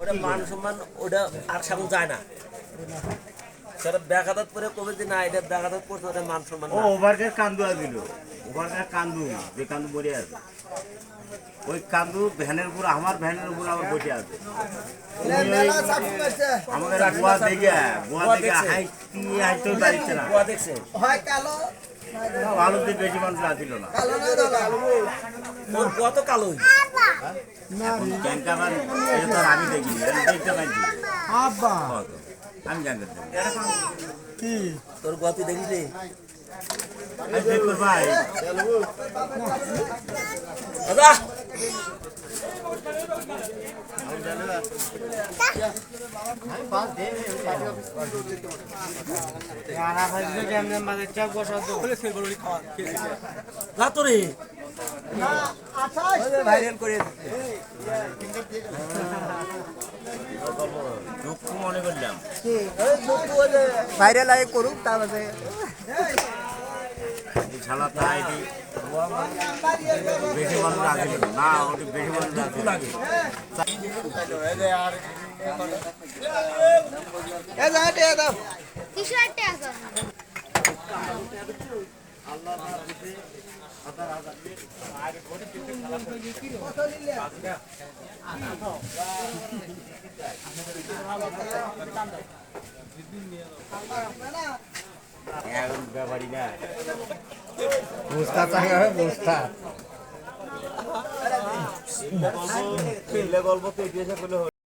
ওটা মান সম্মান ওটা আর সামনে যায় না। সেটা ব্যাঘাত করে কবে যে না এটা ব্যাঘাত করতে ওটা মান সম্মান ও ওভারকে কান্দু দিল, ওভারকে কান্দু যে কান্দু মরে আছে, ওই কান্দু ভ্যানের উপর, আমার ভ্যানের উপর আবার বসে আছে। আমাদের গোয়া দেখে হাইতে হাইতে পারছে না, দেখছে ভালো দিয়ে বেশি মানুষ আসছিল না। কত কালোই ক্যাঙ্কাবার এটা তো আর আমি দেখিনি, দেখতে পাইছি আমি জানতে কি তোর গতি দেখিস দেখবো ভাই। দাদা তোরে ভাইরাল করে দুঃখ মনে করলাম ভাইরাল আগে করুক তারপরে ছালা তাই বেশি মানুষ আসছিল না, ওটি বেশি মানুষ লাগে ব্যাপারই না বুঝতে চাঙ্গা বুঝতে গল্প তো